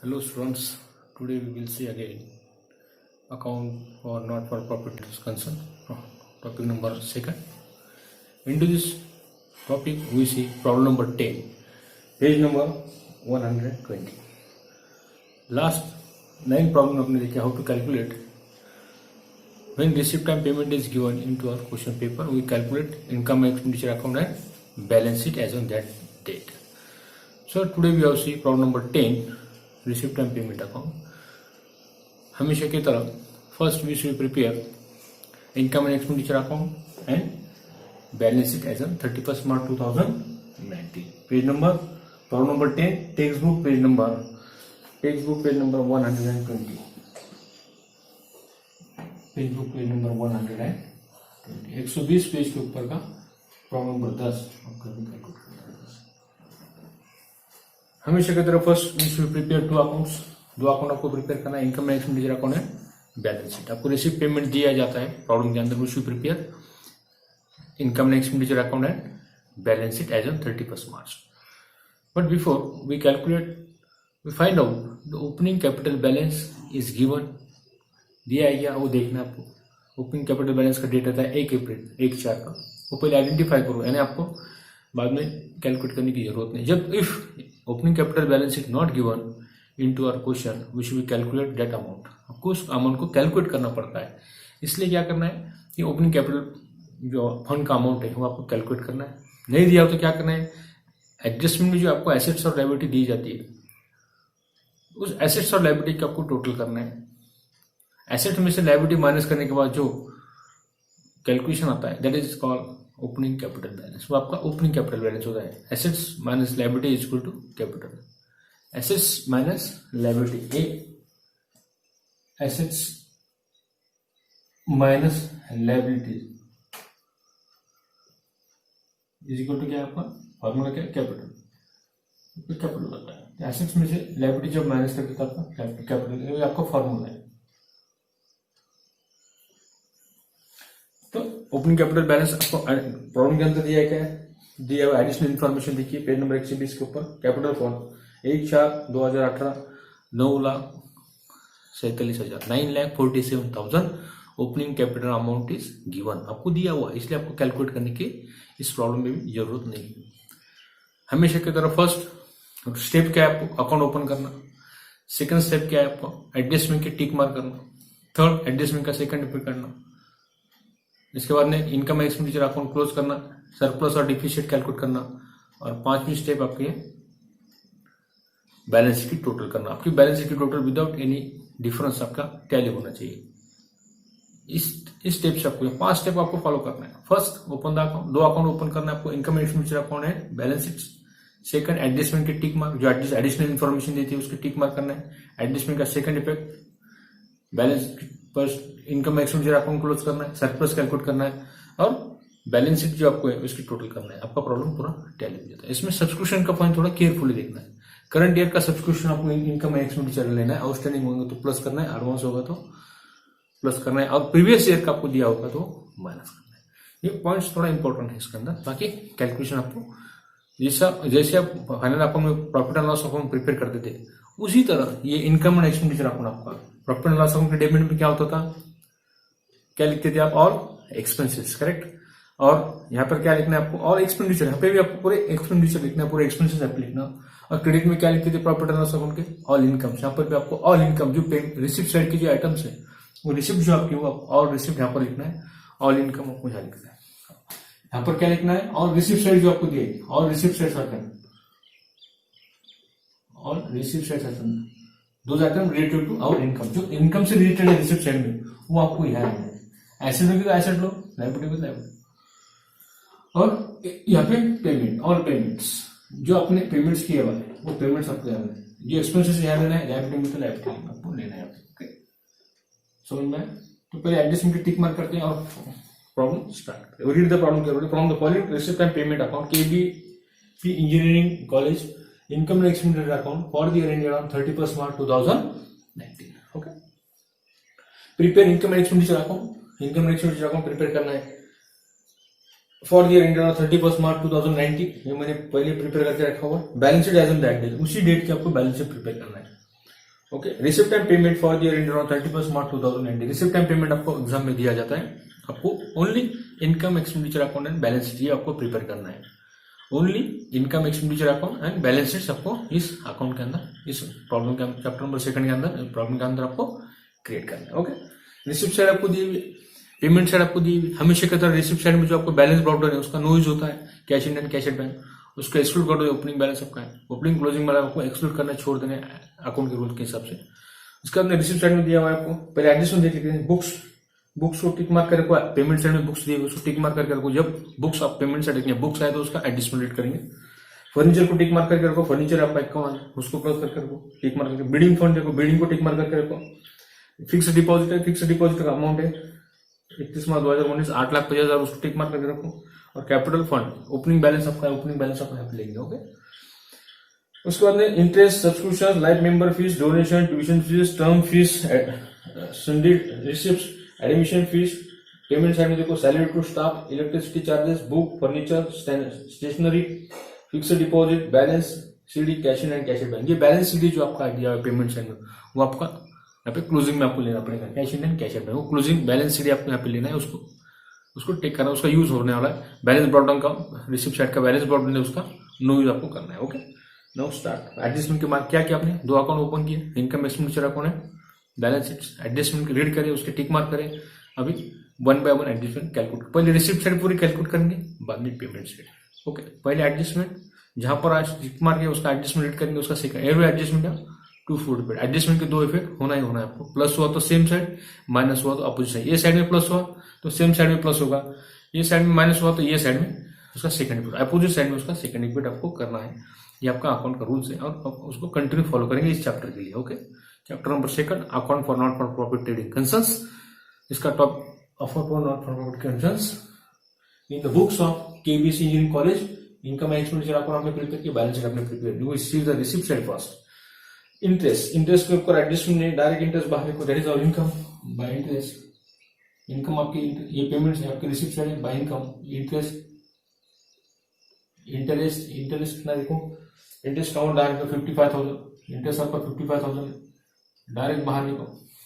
Hello students, today we will see again account for not for profit is concerned, topic number 2nd. Into this topic we see problem number 10, page number 120. Last 9 problem अपने देखे how to calculate when receipt and payment is given into our question paper. We calculate income and expenditure account and balance sheet as on that date. So today we have see problem number 10. Receipt and payment account. हमेशा की तरह first we should prepare income and expenditure account and balance sheet as on 31 March 2019. Page number problem number 10 text book page number 120. Page book page number 120 120 page के ऊपर का problem number 10 आपका calculate करना है. हमेशा की तरह फर्स्ट वी शुड प्रिपेयर दो अकाउंट आपको प्रिपेयर करना है, इनकम एंड एक्सपेंडिचर अकाउंट है बैलेंस शीट. आपको रिसीव पेमेंट दिया जाता है प्रॉब्लम के अंदर. We should prepare income and expenditure account and balance sheet as on 31 March. But before we calculate we find out the opening capital balance is given. दिया है क्या वो देखना है आपको. ओपनिंग कैपिटल बैलेंस का डेट आता है 1 अप्रैल 1/4 का. वो पहले आइडेंटिफाई करो, यानी आपको बाद में कैलकुलेट करने की जरूरत नहीं. जब if opening capital balance is not given into our question we should calculate that amount. आपको उस अमाउंट को कैलकुलेट करना पड़ता है. इसलिए क्या करना है कि ओपनिंग कैपिटल जो फंड का अमाउंट है वो आपको कैलकुलेट करना है. नहीं दिया हो तो क्या करना है, एडजस्टमेंट में जो आपको एसेट्स और लायबिलिटी दी जाती है उस एसेट्स और लायबिलिटी का आपको टोटल करना है. एसेट में से लायबिलिटी माइनस करने के बाद जो कैलकुलेशन आता है that is called opening capital balance. वो आपका ओपनिंग कैपिटल बैलेंस होता है. Assets minus liability is equal to capital. Assets minus liability assets minus liability is equal to क्या है आपका फॉर्मूला क्या है कैपिटल होता है. एसेट्स में से लायबिलिटी जब माइनस करते तो आपका कैपिटल ये आपका फॉर्मूला है. तो ओपनिंग कैपिटल बैलेंस आपको प्रॉब्लम के अंदर दिया है क्या है, दिया हुआ एडिशनल इन्फॉर्मेशन देखिए पेज नंबर 120 के ऊपर. Capital form 1/4/2018 9,47,000 9,47,000 opening capital amount is given. आपको दिया हुआ इसलिए आपको कैलकुलेट करने की इस प्रॉब्लम में भी जरूरत नहीं. हमेशा की तरह फर्स्ट स्टेप क्या है आपको अकाउंट ओपन करना. सेकंड स्टेप क्या है आपको एडजस्टमेंट के टिक मार्क करना. थर्ड एडजस्टमेंट का सेकंड रिपीट करना. इसके बाद में इनकम एक्सपेंडिचर अकाउंट क्लोज करना, सरप्लस और डिफिशिट कैलकुलेट करना, और 5वीं स्टेप आपके बैलेंस शीट की टोटल करना. आपकी बैलेंस शीट की टोटल विदाउट एनी डिफरेंस आपका टैली होना चाहिए. इस स्टेप से आपको 5 स्टेप आपको फॉलो करना है. First open the account, 2 account open करना है आपको, इनकम एक्सपेंडिचर अकाउंट है बैलेंस शीट. सेकंड एडजस्टमेंट के टिक मार्क, जो एडिशनल इन्फॉर्मेशन देती है उसके टिक मार्क करना है. एडजस्टमेंट का second effect balance first income expenditure account close करना है, सरप्लस कैलकुलेट करना है, और बैलेंस शीट जो आपको है उसकी टोटल करना है. आपका प्रॉब्लम पूरा टैली हो जाता है. इसमें सब्सक्रिप्शन का पॉइंट थोड़ा केयरफुली देखना है. करंट ईयर का सब्सक्रिप्शन आपको इनकम एक्सपेंडिचर लेना है. आउटस्टैंडिंग होंगे तो प्लस करना है, एडवांस होगा तो प्लस करना है, और प्रीवियस ईयर का आपको दिया होगा तो माइनस करना है. ये पॉइंट्स थोड़ा इंपॉर्टेंट है इसके अंदर. बाकी कैलकुलेशन आपको जैसे आप फाइनल अकाउंट में profit and loss account prepare करते थे उसी तरह ये इनकम एंड एक्सपेंडिचर अकाउंट आपका प्रॉफिट एंड लॉस अकाउंट के डेबिट में क्या होता था, क्या लिखते थे आप, ऑल एक्सपेंसेस. करेक्ट. और यहाँ पर क्या लिखना है आपको, ऑल एक्सपेंडिचर. यहाँ पे भी आपको पूरे एक्सपेंडिचर लिखना है, पूरे एक्सपेंसेस आप लिखना. और क्रेडिट में क्या लिखते थे प्रॉफिट एंड लॉस अकाउंट के, ऑल इनकम. यहाँ पर भी आपको ऑल इनकम जो रिसिप्ट साइड की जो आइटम्स है वो रिसिप्ट जो आपकी वो ऑल रिसिप्ट यहाँ पर लिखना है. ऑल इनकम आपको यहाँ लिखना है. यहाँ पर क्या लिखना है, ऑल रिसिप्ट साइड जो आपको दिए all receipt side item, all receipt side item those item related to our income. जो इनकम से रिलेटेड है रिसिप्ट साइड में वो आपको यहाँ है. एसेट में तो एसेट लो, लायबिलिटी में लायबिलिटी. और यहाँ पे पेमेंट, ऑल पेमेंट्स जो आपने पेमेंट्स किए हुए वो पेमेंट्स आपको यहाँ लेना है. जो एक्सपेंसेस यहाँ लेना है लायबिलिटी में तो लायबिलिटी आपको लेना है. ओके समझ में. तो पहले एडजस्टमेंट की टिक मार्क करते हैं और प्रॉब्लम स्टार्ट करते हैं. Read the problem carefully. From the following receipt and payment account KBP engineering college income and expenditure account for the year ended on 31 March 2019. Okay. Prepare income and expenditure account. Income and expenditure account prepare करना है for the year ended on 31 March 2019. ये मैंने पहले prepare करके रखा हुआ. Balance sheet as on that date, उसी date की आपको बैलेंस शीट प्रिपेयर करना है. Okay, receipt time payment for the year ended on 31 March 2019। Receipt time payment आपको एग्जाम में दिया जाता है, आपको only income expenditure account and balance sheet आपको प्रिपेयर करना है। Only income expenditure account and balance sheet आपको इस अकाउंट के अंदर, इस प्रॉब्लम के चैप्टर नंबर 2 के अंदर, प्रॉब्लम के अंदर आपको क्रिएट करना है। ओके, रिसिप्ट साइड आपको दी हुई, पेमेंट साइड आपको दी हुई। हमेशा की तरह रिसिप्ट साइड में जो आपको बैलेंस ब्रॉड है उसका नो यूज होता है, cash in and cash at bank, उसको एक्सक्लूड कर दो। ओपनिंग बैलेंस आपका है, ओपनिंग क्लोजिंग वाला आपको एक्सक्लूड करना, छोड़ देने अकाउंट के रूल के हिसाब से। उसके बाद रिसिप्ट साइड में दिया हुआ है आपको, पहले एडजस्टमेंट देख लेते हैं। बुक्स को टिक मार्क करके, पेमेंट साइड में बुक्स दिए हुए उसको टिक मार्क करके रखो। जब बुक्स आप पेमेंट साइड देखेंगे, बुक्स आए तो उसका एडजस्टमेंट रेट करेंगे। फर्नीचर को टिक मार्क करके रखो, फर्नीचर आपका 51 उसको प्लस करके रखो, टिक मार्क करके। बिल्डिंग फंड देखो, बिल्डिंग को टिक मार्क करके रखो। फिक्स डिपॉजिट है, फिक्स डिपॉजिट का अमाउंट है 31 मार्च 2019 8,50,000, उसको टिक मार्क करके रखो। और कैपिटल फंड ओपनिंग बैलेंस आपका है, ओपनिंग बैलेंस आपको यहाँ पे लेंगे। ओके, उसके बाद में interest, subscription, life member fees, donation, tuition fees, term fees, sundry receipt, admission fees. Payment side में देखो, salary to staff, electricity charges, book, furniture, stationery, fixed deposit, balance CD, cash in and cash bank. ये balance CD जो आपका दिया है payment side में, वो आपका यहाँ पे क्लोजिंग में आपको लेना पड़ेगा। Cash in and cash bank, वो क्लोजिंग बैलेंस सीडी आपको यहाँ पे लेना है, उसको टेक करना है, उसका यूज होने वाला है। बैलेंस ब्रॉड डाउन का, रिसिप्ट साइड का बैलेंस ब्रॉड डाउन, उसका नो यूज आपको करना है। Okay, now start. एडजस्टमेंट के बाद क्या किया आपने, 2 अकाउंट ओपन किए, इनकम एक्सपेंडिचर अकाउंट है, बैलेंस शीट, एडजस्टमेंट रीड करें, उसके टिक मार्क करें। अभी 1 बाय 1 एडजस्टमेंट कैलकुलेट, पहले रिसिप्ट साइड पूरी कैलकुलेट करेंगे, बाद में पेमेंट साइड। ओके, पहले एडजस्टमेंट जहां पर आज टिक मार्क है उसका एडजस्टमेंट रीड करेंगे, उसका सेकंड एवरी एडजस्टमेंट है 2 फुट पे। एडजस्टमेंट के 2 इफेक्ट होना ही होना है आपको, प्लस हुआ तो सेम साइड, माइनस हुआ तो अपोजिट साइड। ये साइड में प्लस हुआ तो सेम साइड में प्लस होगा, ये साइड में माइनस हुआ तो ये साइड में उसका सेकंड इफेक्ट, अपोजिट साइड में उसका सेकंड इफेक्ट आपको करना है। ये आपका अकाउंट का रूल्स है और उसको कंटिन्यू फॉलो करेंगे इस चैप्टर के लिए। Okay, chapter number 2 account for not for profit trading concerns. इसका top offer for not for profit concerns in the books of KBC engineering college. Income expenditure account आपने prepare किया, balance sheet आपने prepare, you see the receipt side first. Interest के ऊपर adjustment नहीं, direct interest बाहर को, that is our income by interest. Income आपकी, ये पेमेंट्स है आपके रिसिप्ट साइड है, बाय इनकम। इंटरेस्ट कितना देखो, इंटरेस्ट काउंट डायरेक्ट 55,000, इंटरेस्ट आपका 55,000 डायरेक्ट बाहर निकलो।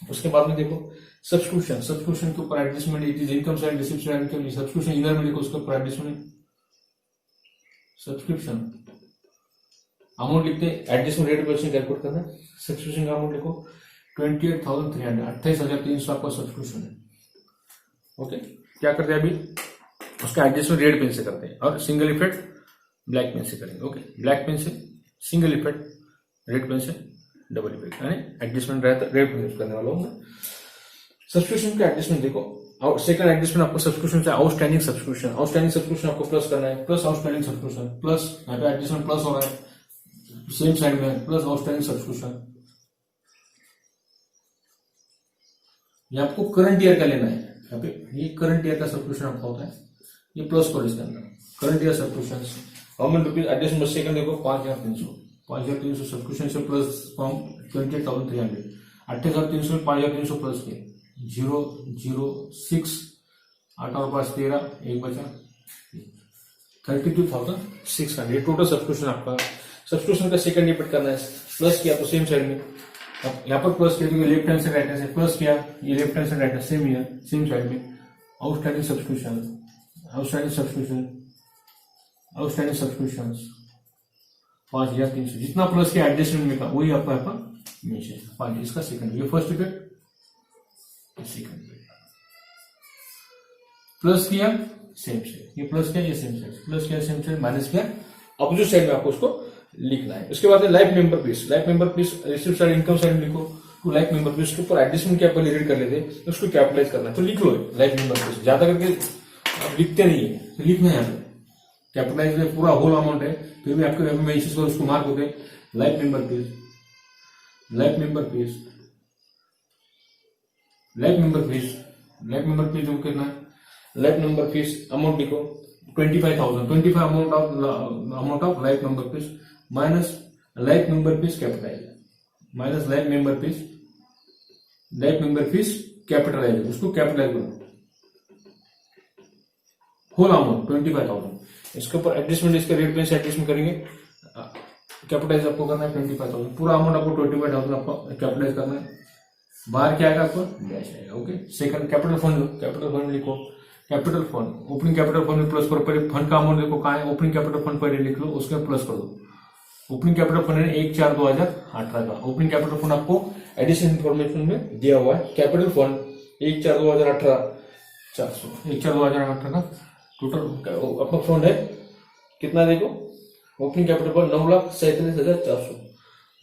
उसके बाद में देखो सब्सक्रिप्शन के ऊपर adjustment, it is income side, receipt side income. Subscription इधर में देखो, उसके ऊपर एडजस्टमेंट, सब्सक्रिप्शन अमाउंट लिखते हैं, एडजस्टमेंट रेट क्वेश्चन कैलकुलेट करना है। सब्सक्रिप्शन का अमाउंट लिखो 28,300, 28,300 आपका सब्सक्रिप्शन है। ओके, क्या करते हैं अभी, उसका एडजस्टमेंट रेड पेन से करते हैं और सिंगल इफेक्ट ब्लैक पेन से करेंगे। ओके, ब्लैक पेन से सिंगल इफेक्ट, रेड पेन से डबल इफेक्ट, यानी एडजस्टमेंट रहता है, रेड पेन यूज करने वाला हूँ। सब्सक्रिप्शन का एडजस्टमेंट देखो, सेकंड एडजस्टमेंट आपको सब्सक्रिप्शन से आउटस्टैंडिंग सब्सक्रिप्शन आपको प्लस करना है, प्लस आउटस्टैंडिंग सब्सक्रिप्शन, प्लस यहाँ पे एडजस्टमेंट प्लस हो रहा है सेम साइड में, प्लस आउटस्टैंडिंग सब्सक्रिप्शन। ये आपको करंट ईयर का लेना है, यहाँ पे ये करंट ईयर का सब्सक्रिप्शन आपका होता है, ये प्लस करो इसके अंदर, current year subscription. How many rupees adjustment second देखो, 5,300 सब्सक्रिप्शन से प्लस फ्रॉम 28,300, 28,300 5,300 प्लस के 006, 8 और 5 13, एक बचा 32,600। ये टोटल सब्सक्रिप्शन आपका। सब्सक्रिप्शन का सेकंड इफेक्ट करना है, प्लस किया तो सेम साइड में, यहाँ पर प्लस किया तो लेफ्ट हैंड से राइट हैंड से प्लस किया, ये लेफ्ट हैंड से right hand same year same side में। आउटस्टैंडिंग सब्सक्रिप्शन 5,300, जितना प्लस किया एडजस्टमेंट में का वही आपका नीचे 5। इसका सेकंड, ये first effect, second effect. Plus किया सेम साइड, ये प्लस किया, ये सेम साइड, प्लस किया सेम साइड, माइनस किया अपोजिट साइड में आपको उसको लिखना है। उसके बाद life member fees, receipt side income side लिखो टू लाइफ मेंबर पीस के ऊपर एडजस्टमेंट क्या पहले रीड कर लेते, उसको कैपिटलाइज करना है तो लिख लो लाइफ मेंबर पीस। ज्यादा करके आप लिखते नहीं है, लिखना है कैपिटलाइज में, पूरा होल अमाउंट है, फिर भी आपके में उसको मार्क होते हैं। लाइफ मेंबर पीस जो करना है, लाइफ मेंबर पीस अमाउंट लिखो 25,000, 25 amount of life member fees minus life member fees capitalise, minus life member fees capitalise, उसको कैपिटलाइज करो होल अमाउंट 25,000। इसके ऊपर एडजस्टमेंट, इसके रेट में से एडजस्टमेंट करेंगे कैपिटलाइज आपको करना है 25,000, पूरा अमाउंट आपको 25,000 आपको कैपिटलाइज करना है। बाहर क्या आएगा आपको डैश आएगा। ओके, सेकंड कैपिटल फंड लिखो, capital fund opening capital fund में प्लस करो, पहले फंड का अमाउंट देखो कहाँ है, ओपनिंग कैपिटल फंड पहले लिख लो, उसके प्लस कर दो। ओपनिंग कैपिटल फंड है 1/4/2018 का। ओपनिंग कैपिटल फंड आपको एडिशनल इन्फॉर्मेशन में दिया हुआ है। कैपिटल फंड 1/4/2018 400, 1/4/2018 का टोटल अपना फंड है कितना देखो, ओपनिंग कैपिटल फंड 9,47,400,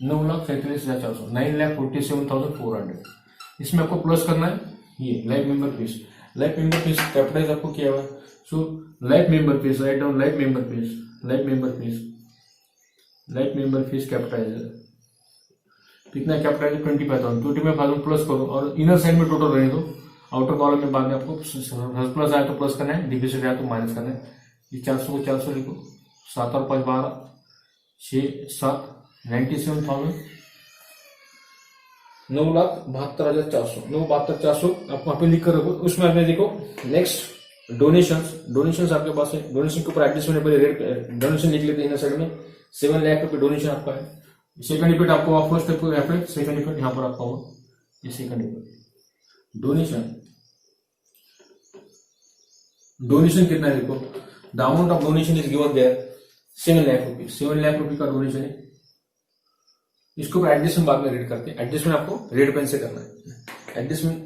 9,47,400, 9,47,400। इसमें आपको प्लस करना है ये life member fees. Life member fees capitalise आपको किया हुआ है, so life member fees write down, life member fees, life member fees, life member fees capitalise कितना कैपिटलाइज 25,000, 25,000 प्लस करो और इनर साइड में टोटल रहने दो। आउटर कॉलम में बाद में आपको प्लस आया तो प्लस करना है, डिफिसिट आया तो माइनस करना है। ये 400 को 400 लिखो, 7 और 5 12, 6 7 97,000, 9,72,400, 9,72,400 आप वहां पे लिख कर रखो। उसमें आपने देखो नेक्स्ट डोनेशंस आपके पास है, डोनेशन के ऊपर एडजस्ट होने पहले रेट डोनेशन लिख लेते हैं इनर साइड में। 7 लाख रुपए डोनेशन आपका है। सेकंड इफेक्ट आपको फर्स्ट इफेक्ट सेकंड इफेक्ट यहाँ पर आपका होगा, ये सेकंड इफेक्ट डोनेशन कितना है देखो, the amount of donation is given there 7 lakh rupees, 7 lakh रुपए का डोनेशन है। इसको ऊपर एडजस्टमेंट बाद में रेड करते हैं, एडजस्टमेंट आपको रेड पेन से करना है। एडजस्टमेंट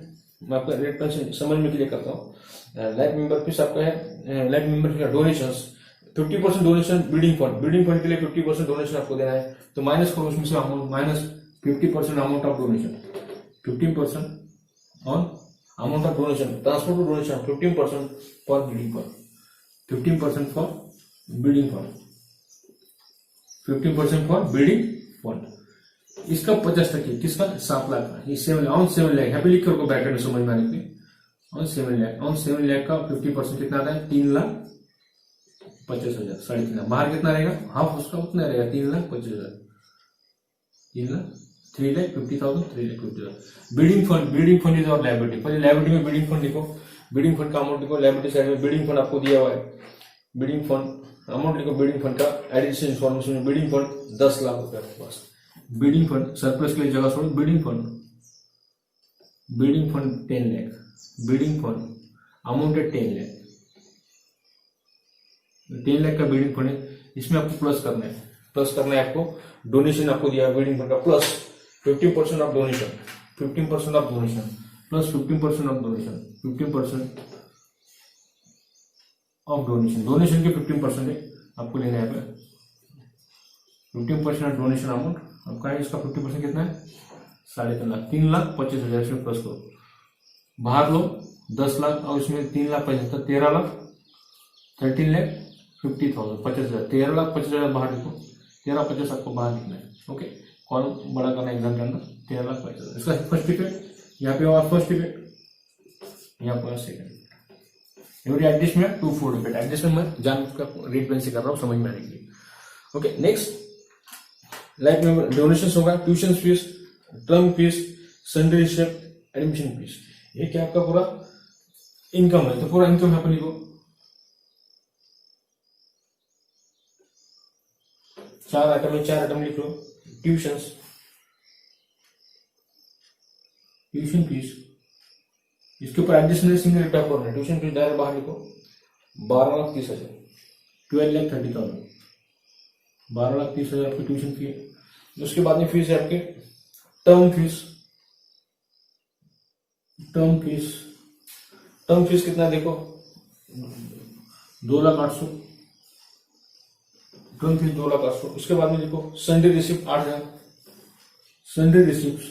मैं आपको रेड पेन से समझने के लिए करता हूँ। लाइफ मेंबर फीस आपका है, life member fees donation 50% donation building fund के लिए 50% डोनेशन आपको देना है, तो माइनस करो उसमें से amount, minus 50% amount of donation, 15% on amount of donation, transfer to donation 15% for building fund, 15% for building fund, 15% for building fund. इसका 50% किसका 7 लाख का, ये 7 लाख यहाँ पे लिख कर ब्रैकेट में समझ में आने के लिए, ऑन 7 लाख का 50% कितना आता है 3,50,000, 3.5 बाहर कितना रहेगा हाफ उसका उतना रहेगा 3,50,000, 3,50,000, 3,50,000। बिल्डिंग फंड इज और लायबिलिटी, पहले लायबिलिटी में बिल्डिंग फंड लिखो, बिल्डिंग फंड का अमाउंट लिखो, लायबिलिटी साइड में बिल्डिंग फंड आपको दिया हुआ है, बिल्डिंग फंड अमाउंट लिखो, बिल्डिंग फंड का एडिशनल इन्फॉर्मेशन में बिल्डिंग फंड 10 लाख रुपए आपके पास, बिल्डिंग फंड सरप्लस के लिए जगह छोड़ो, building fund 10 lakh, building fund amount है 10 लाख, 10 लाख का बिल्डिंग फंड है। इसमें आपको प्लस करना है आपको, डोनेशन आपको दिया है बिल्डिंग फंड का plus 15% of donation, 15% of donation plus 15% of donation, 15% of donation, donation के 15% आपको लेना है, 15% डोनेशन अमाउंट आपका है। इसका 50% कितना है 3.5 लाख, 3,25,000 इसमें प्लस करो, बाहर लो 10 लाख और इसमें 3,75,000, 13 लाख 13,50,000, 50,000, 13,50,000 बाहर लिखो, 13,50,000 आपको बाहर लिखना है। ओके, कॉलम बड़ा करना एग्जाम के अंदर 13,50,000। इसका फर्स्ट इफेक्ट यहाँ पे हुआ, फर्स्ट इफेक्ट यहाँ पर second effect, adjustment 2 4 effect, adjustment मैं जान रेट पेन से कर रहा हूँ समझ में आने के लिए। ओके, नेक्स्ट लाइफ में डोनेशन होगा, tuition fees, term fees, salary receipt, admission fees, ये क्या आपका पूरा इनकम है, तो पूरा इनकम यहाँ पर लिखो, 4 आइटम लिख लो। ट्यूशन फीस, इसके ऊपर एडजस्टमेंट सिंगल रिटर्न करना है, ट्यूशन फीस डायरेक्ट बाहर लिखो 12,30,000, 12,30,000, 12,30,000 आपकी ट्यूशन फी है। उसके बाद में फीस है आपके टर्म फीस कितना देखो 2,08,000, टर्म फीस 2,08,000। उसके बाद में देखो सैलरी रिसिप्ट 8,000, सैलरी रिसिप्ट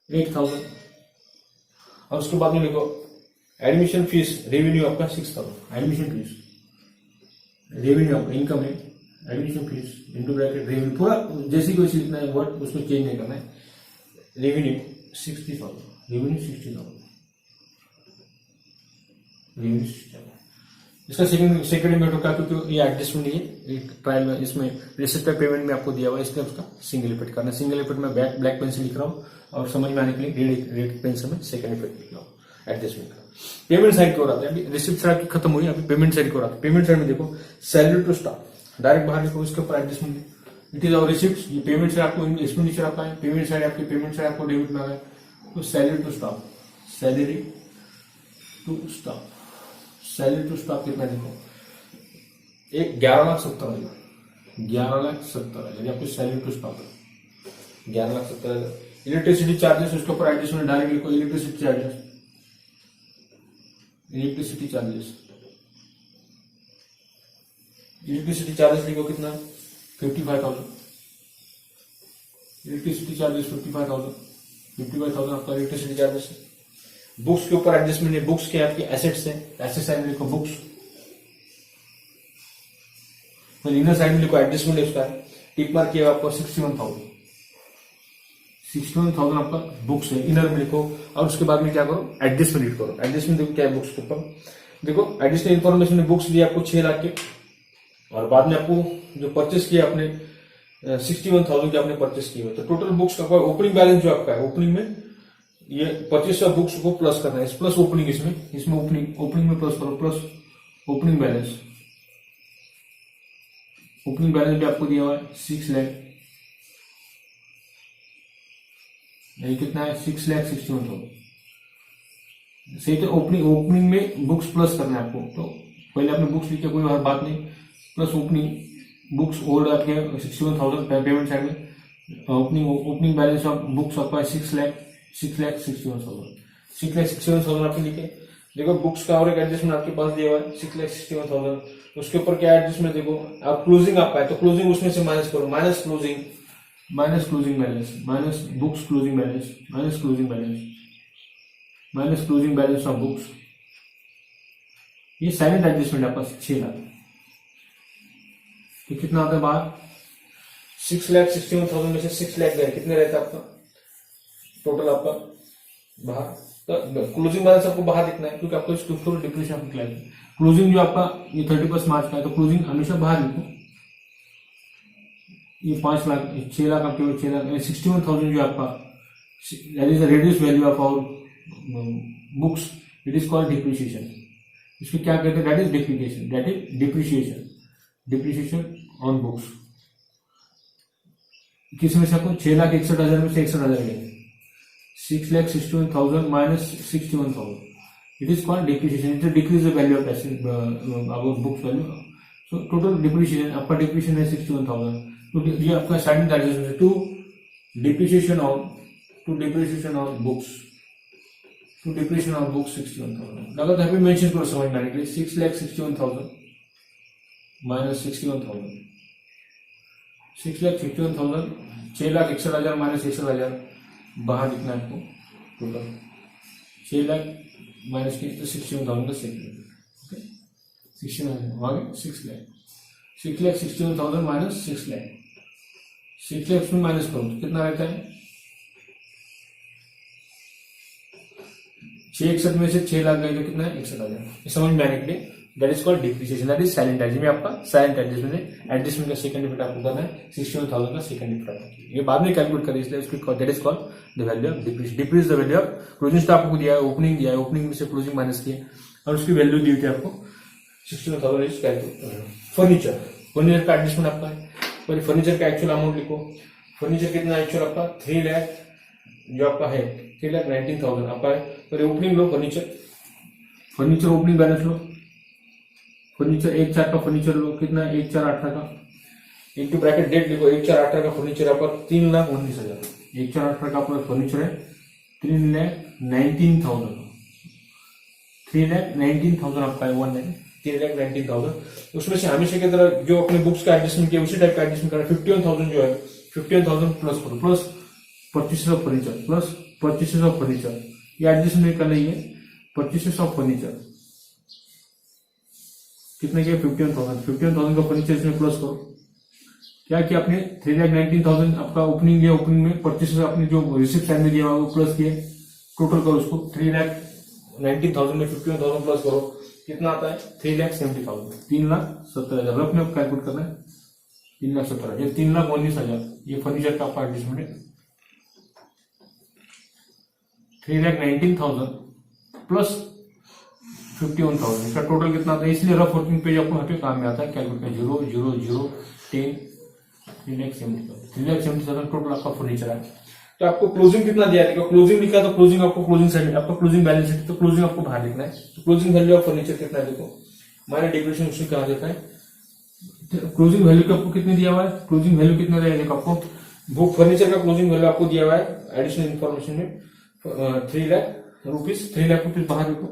8,000, और उसके बाद में देखो एडमिशन फीस रेवेन्यू आपका 6,000, एडमिशन फीस रेवेन्यू आपका इनकम है, admission fees into bracket revenue, पूरा जैसी कोई लिखना है वर्ड उसमें चेंज नहीं करना है। Revenue 60,000, revenue 60,000, revenue 60,000। इसका सेकंड इफेक्ट होगा क्योंकि ये एडजस्टमेंट नहीं है, ट्रायल में इसमें रिसिप्ट पेमेंट में आपको दिया हुआ है, इसलिए उसका सिंगल इफेक्ट करना है। सिंगल इफेक्ट में ब्लैक पेन से लिख रहा हूँ और समझ में आने के लिए रेड पेन से मैं सेकंड इफेक्ट लिख रहा हूँ एडजस्टमेंट का। पेमेंट साइड की ओर आते हैं। अभी रिसिप्ट साइड की खत्म हुई, अभी पेमेंट साइड की ओर आते हैं। पेमेंट साइड में देखो सैलरी टू स्टाफ डायरेक्ट बाहर लिखो, इसके ऊपर एडजस्टमेंट इट इज और रिसिप्ट। ये पेमेंट साइड आपको एक्सपेंडिचर आपका है, पेमेंट साइड आपकी पेमेंट साइड आपको डेबिट में आ रहा है। तो salary to staff, salary to staff, salary to staff कितना देखो, एक 11,70,000, 11,70,000 आपकी सैलरी टू स्टाफ है, 11,70,000। इलेक्ट्रिसिटी चार्जेस उसके ऊपर एडजस्टमेंट डायरेक्ट लिखो, electricity charges, electricity charges, electricity charges लिखो कितना, 55,000, इलेक्ट्रिसिटी चार्जेस 55,000, 55,000 आपका इलेक्ट्रिसिटी चार्जेस है। बुक्स के ऊपर एडजस्टमेंट है, बुक्स के आपकी एसेट्स है, एसेट साइड में लिखो बुक्स, फिर इनर साइड में लिखो एडजस्टमेंट है उसका, टिक मार्क किया आपको 61,000, 61,000 आपका बुक्स है, इनर में लिखो। और उसके बाद में क्या करो, एडजस्टमेंट रीड करो। एडजस्टमेंट देखो क्या है बुक्स के ऊपर, देखो एडिशनल इन्फॉर्मेशन में बुक्स दिया आपको 6 लाख के, और बाद में आपको जो परचेस किया आपने 61,000 के आपने परचेस किए हुए, तो टोटल बुक्स का ओपनिंग बैलेंस जो आपका है, ओपनिंग में ये परचेस ऑफ बुक्स को प्लस करना है, प्लस ओपनिंग, इसमें ओपनिंग में प्लस करो, plus opening balance. Opening balance भी आपको दिया हुआ है 6 लाख, ये कितना है 6,61,000। सही, तो ओपनिंग में बुक्स प्लस करना है आपको, तो पहले आपने बुक्स लिखे, कोई हर बात नहीं, प्लस ओपनिंग बुक्स ओल्ड आपके 61,000 पेमेंट साइड में, ओपनिंग बैलेंस ऑफ बुक्स आपका 6,61,000, 6,61,000 आपके लिखे। देखो बुक्स का और एक एडजस्टमेंट आपके पास दिया हुआ है 6,61,000, उसके ऊपर क्या एडजस्टमेंट देखो, आप क्लोजिंग आपका है तो क्लोजिंग उसमें से माइनस करो, minus closing balance, minus books closing balance, minus closing balance, minus closing balance of books. ये साइलेंट एडजस्टमेंट आपका 6 लाख, तो कितना आता है बाहर, 6,61,000 में से 6 लाख गए, कितने रहता है आपका टोटल आपका बाहर। तो क्लोजिंग बैलेंस आपको बाहर दिखना है, क्योंकि आपको इसके ऊपर डिप्रेशन आपको निकला है। क्लोजिंग जो आपका ये 31 मार्च का है, तो क्लोजिंग हमेशा बाहर लिखो। ये 5 लाख, 6 लाख आपके 6 लाख, 61,000 जो आपका, that is the reduce value of our books, it is called depreciation. इसको क्या कहते हैं, that is depreciation, that is depreciation, depreciation on books. किस में से आपको 6,61,000 में से 61,000 लेंगे, 6,61,000 minus 61,000, it is called depreciation, it decrease the value of asset our books value. So total depreciation आपका, डिप्रिसिएशन है 61,000, तो ये आपका स्टार्टिंग एडजस्टमेंट है to depreciation on books, to depreciation on books 61,000। अगर यहाँ पे मेंशन करो समझ में आने के लिए, 6,61,000 माइनस 61,000, 6,61,000, 6,61,000 माइनस 61,000 बाहर लिखना है आपको, टोटल 6 लाख माइनस 61,000 का 6 लाख, ओके 61,000 आगे 6 लाख, 6,61,000 माइनस 6 लाख, 6 लाख में माइनस करो तो कितना रहता है, 661 में से 6 लाख गए तो कितना है 61,000। समझ में आने के लिए that is called depreciation, that is silent adjustment, आपका साइलेंट एडजस्टमेंट है। एडजस्टमेंट का सेकंड इफेक्ट आपको करना है 61,000 का सेकंड इफेक्ट आपको, ये बाद में कैलकुलेट करें, इसलिए उसको that is called the value of depreciation, depreciation the value of closing stock आपको दिया है, ओपनिंग दिया है, ओपनिंग में से क्लोजिंग माइनस किया और उसकी वैल्यू दी थी आपको 61,000 इज कैलकुलेट। फर्नीचर, फर्नीचर का एडजस्टमेंट आपका है, पर फर्नीचर का एक्चुअल अमाउंट लिखो, फर्नीचर कितना एक्चुअल आपका 3 लाख जो आपका है 3,19,000 आपका है, पर ओपनिंग लो फर्नीचर ओपनिंग बैलेंस लो, फर्नीचर 1,4 का फर्नीचर लो, कितना 1,418 का, इंटू ब्रैकेट डेट लिखो, 1,418 का फर्नीचर आपका 3,19,000, 1,418 का आपका फर्नीचर है 3,19,000, 3,19,000 आपका है 3,19,000। उसमें से हमेशा की तरह जो अपने बुक्स का एडजस्टमेंट किया उसी टाइप का एडजस्टमेंट करना, 51,000 जो है 51,000 प्लस करो, plus purchases of furniture, plus purchases of furniture, ये एडजस्टमेंट करना ही है। परचेसेस ऑफ फर्नीचर कितने के 51,000 का फर्नीचर इसमें प्लस करो, क्या किया आपने 3,19,000 आपका ओपनिंग दिया, ओपनिंग में परचेसेस अपनी जो रिसिप्ट साइड में दिया वो प्लस किए, टोटल करो उसको 3,19,000 में 51,000 प्लस करो, कितना आता है 3,70,000, 3,70,000 रफ में कैलकुलेट करना है, 3,70,000, ये 3,19,000 ये फर्नीचर का आपका एडजस्टमेंट है। 3,19,000 प्लस 51,000। इसका टोटल कितना आता है, इसलिए रफ वर्किंग पेज आपको यहाँ पे काम में आता है। कैलकुलेट करें 0 0 0 10 3,70,000 टोटल आपका फर्नीचर है। तो आपको क्लोजिंग कितना दिया है, क्लोजिंग लिखा तो क्लोजिंग आपको क्लोजिंग साइड आपका क्लोजिंग बैलेंस शीट, तो क्लोजिंग आपको बाहर लिखना है। तो क्लोजिंग वैल्यू ऑफ फर्नीचर कितना है, देखो हमारे डिप्रेशन उसमें कहा जाता है। क्लोजिंग वैल्यू का आपको कितने दिया हुआ है, क्लोजिंग वैल्यू कितना दिया है, देखो आपको बुक फर्नीचर का क्लोजिंग वैल्यू आपको दिया हुआ है एडिशनल इन्फॉर्मेशन में 3 लाख रुपीज, 3 लाख रुपीज बाहर देखो।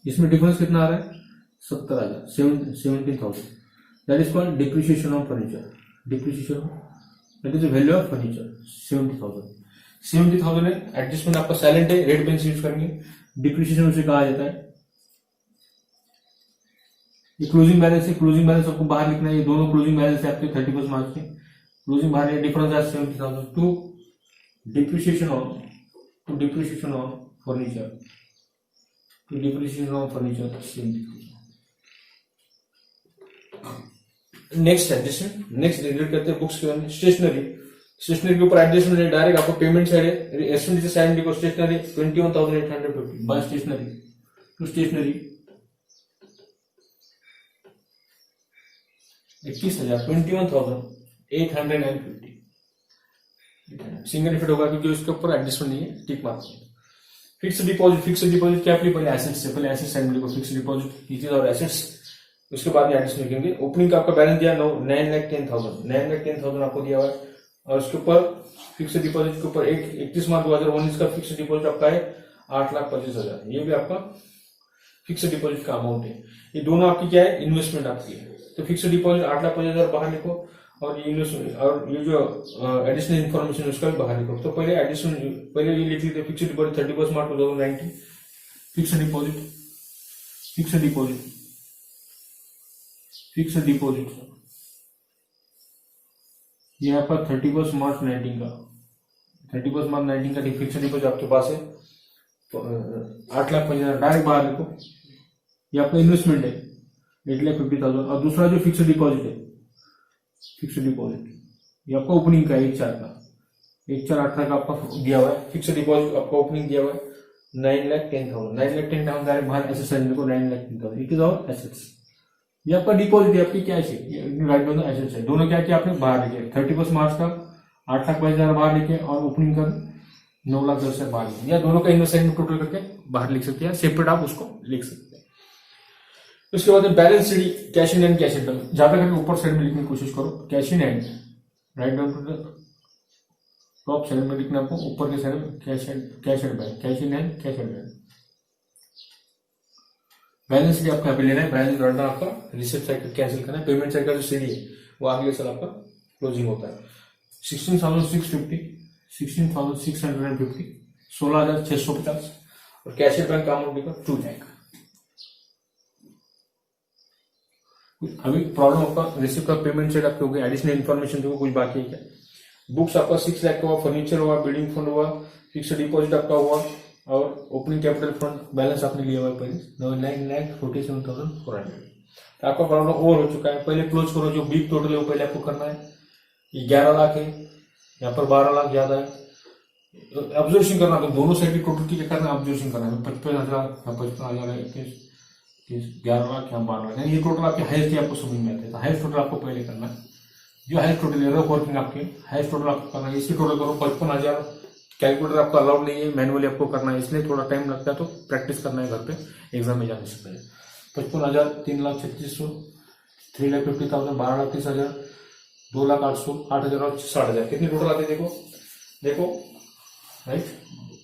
इसमें डिफरेंस कितना आ रहा है, 70,000, 17,000। That is called depreciation of furniture. Depreciation that is the value of furniture 70,000। 70,000 है, एडजस्टमेंट आपका साइलेंट है, रेड पेन से यूज करेंगे। डिप्रिसिएशन उसे कहा जाता है। ये क्लोजिंग बैलेंस है, क्लोजिंग बैलेंस आपको बाहर लिखना है। ये दोनों क्लोजिंग बैलेंस है आपके 31 मार्च के, क्लोजिंग बाहर है। डिफरेंस है 70,000 to depreciation on furniture, to depreciation on furniture 70,000। Next adjustment, next relate करते हैं बुक्स के स्टेशनरी। स्टेशनरी के ऊपर एडजस्टमेंट है, डायरेक्ट आपको पेमेंट साइड है, एस्टिमेट से साइड देखो stationery 21,850 by stationery to stationery 21,000 21,850 single effect होगा क्योंकि उसके ऊपर एडजस्टमेंट नहीं है, टिक मार्क। फिक्स डिपॉजिट क्या पहले एसेट्स से, पहले एसेट्स साइड में लिखो फिक्स डिपॉजिट और एसेट्स, उसके बाद में एडजस्टमेंट लिखेंगे। ओपनिंग का आपका बैलेंस दिया 9,10,000 आपको दिया हुआ है, और उसके ऊपर फिक्स डिपॉजिट के ऊपर 31 मार्च 2019 का फिक्स डिपॉजिट आपका है 8,25,000। ये भी आपका फिक्स डिपॉजिट का अमाउंट है। ये दोनों आपकी क्या है, इन्वेस्टमेंट आपकी है। तो फिक्स डिपॉजिट 8,25,000 बाहर लिखो, और ये इन्वेस्टमेंट और ये जो एडिशनल इन्फॉर्मेशन उसका भी बाहर लिखो। तो पहले पहले ये लिख लीजिए fix deposit 31 March 2019 fix deposit ये आपका 31 मार्च 19 का फिक्स डिपॉजिट आपके पास है 8,50,000 डायरेक्ट बाहर लिखो। ये आपका इन्वेस्टमेंट है 8,50,000। और दूसरा जो फिक्स डिपॉजिट है, ये आपका ओपनिंग का 1/4 का 1/4/18 का आपका दिया हुआ है। फिक्स डिपॉजिट आपका ओपनिंग दिया हुआ है 9,10,000 डायरेक्ट बाहर एसेट्स साइड को 9,10,000 इट इज आवर एसेट्स। ये आपका डिपॉजिट है, आपकी कैश है, राइट दोनों एसेट्स है। दोनों क्या किया आपने बाहर लिखे, 31 मार्च का 8,22,000 बाहर लिखे और ओपनिंग का 9,10,000 से बाहर लिखे, या दोनों का इन्वेस्टमेंट टोटल करके बाहर लिख सकते हैं, सेपरेट आप उसको लिख सकते हैं। उसके बाद balance sheet, cash in hand, cash in bank, ज्यादा करके ऊपर साइड में लिखने की कोशिश करो। Cash in hand write down to the top side में लिखना आपको, ऊपर के साइड में cash and bank, cash in hand, cash and bank. Balance sheet आपका लेना है, बैलेंस शीट आपका रिसिप्ट साइड कैंसिल करना है। पेमेंट साइड का जो सीडी है वो आगे साल आपका क्लोजिंग होता है 16,650 16,650 और कैश इन बैंक का अमाउंट लिखो 2 लाख। अभी प्रॉब्लम आपका रिसिप्ट का पेमेंट साइड आपके हो गया, एडिशनल इन्फॉर्मेशन देखो कुछ बाकी है क्या। बुक्स आपका 6 लाख का हुआ, फर्नीचर हुआ, बिल्डिंग फंड हुआ, फिक्स डिपॉजिट आपका हुआ, और ओपनिंग कैपिटल फंड बैलेंस आपने लिया हुआ है पहले 9,47,400। तो आपका प्रॉब्लम ओवर हो चुका है। पहले क्लोज करो, जो बिग टोटल है वो पहले आपको करना है। ये 11 लाख है, यहाँ पर 12 लाख ज्यादा है, ऑब्जर्वेशन करना। तो दोनों साइड की टोटल की क्या करना है, ऑब्जर्वेशन करना है। 55,000 55,000 है, 11 लाख यहाँ 12 लाख, ये टोटल आपके हाईएस्ट ही आपको समझ में आते हैं। तो हाईएस्ट टोटल आपको पहले करना है, जो हाईएस्ट टोटल है रफ वर्किंग आपके हाईएस्ट टोटल आपको करना है। इसकी टोटल करो 55,000। कैलकुलेटर आपका अलाउड नहीं है, मैनुअली आपको करना है, इसलिए थोड़ा टाइम लगता है, तो प्रैक्टिस करना है घर पे एग्जाम में जाने से पहले। 55,000, 3,36,000, 3,50,000, 12,30,000, 2,08,000, 8,000 और 60,000 कितनी टोटल आती है देखो राइट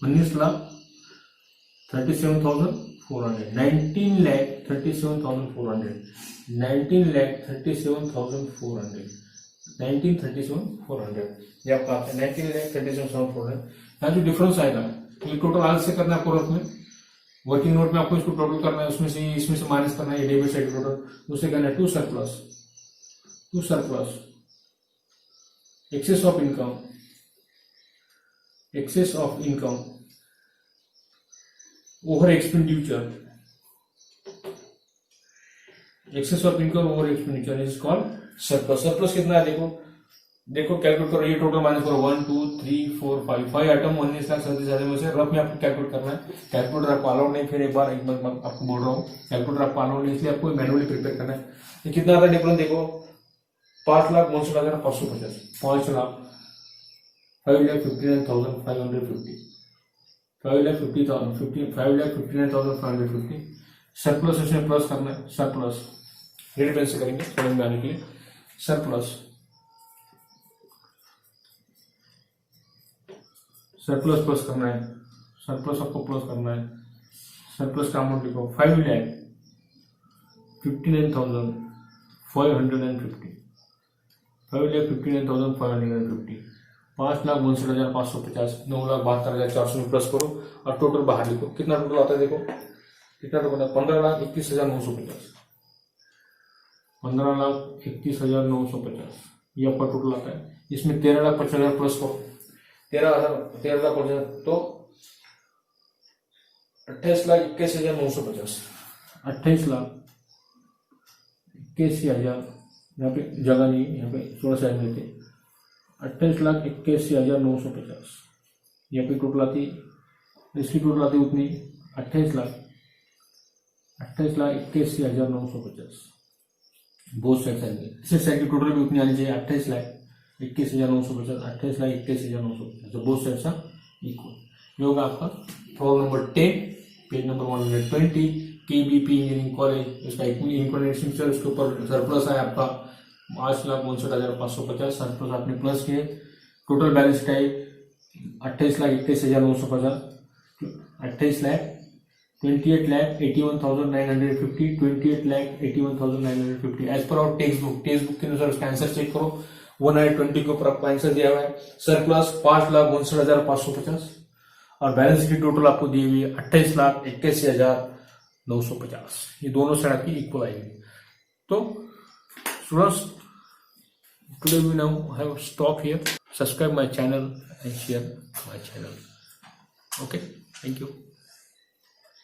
19,37,400, 19,37,400, 19,37,400, 19,37,400 ये आपका आता है 19,37,400। यहाँ जो डिफरेंस आएगा ये टोटल आज से करना है आपको रफ में, वर्किंग नोट में आपको इसको टोटल करना है, इसमें से माइनस करना है, ये डेबिट साइड टोटल उससे करना है to surplus excess of income over expenditure is called surplus. Surplus कितना है देखो देखो कैलकुलेट करो, ये टोटल माइनस करो 1 2 3 4 5 आइटम 19,37,000 में से रफ में आपको कैलकुलेट करना है। कैलकुलेटर आपको अलाउड नहीं, फिर एक बार आपको बोल रहा हूँ कैलकुलेटर आपको अलाउड नहीं, इसलिए आपको मैनुअली प्रिपेयर करना है। ये कितना आता है डिफरेंस देखो, 5,59,550, 5,59,550, 5,59,550 सरप्लस इसमें प्लस करना है, सरप्लस रेड पेन से करेंगे समझ में आने के लिए। सरप्लस प्लस करना है, सरप्लस आपको प्लस करना है। सरप्लस का अमाउंट लिखो 5,59,550, 5,59,550, 5,59,550, 9,72,400 में प्लस करो और टोटल बाहर लिखो। कितना टोटल आता है देखो, कितना टोटल 15,21,950, 15,21,950 ये आपका टोटल आता है। इसमें 13,50,000 प्लस करो, 13,50,000 तो 28,81,950, 28,81,000 यहाँ पे जगह नहीं, यहाँ पे 16 साइड में थे, 28,81,950 यहाँ पे टोटल आती, इसकी टोटल आती उतनी 28,81,950 बोथ साइड में। इस साइड की टोटल भी उतनी आनी चाहिए 28,21,950, 28,21,950 बोथ साइड सा इक्वल। ये होगा आपका problem number 10 page number 120 KBP engineering college. इसका इंक्रीमेंट उसके ऊपर सरप्लस है आपका 5,59,550 सरप्लस आपने प्लस किए। टोटल बैलेंस शीट है 28,21,950, 28,81,950, 28,81,950 as per hour text book के अनुसार उसका आंसर चेक करो। 120 के ऊपर आपको आंसर दिया हुआ है। सरप्लस 5,59,550 और बैलेंस शीट टोटल आपको दी हुई है 28,81,950। ये दोनों साइड की इक्वल आएगी। तो students today we now have stop here. Subscribe my channel and share my channel. Okay, thank you.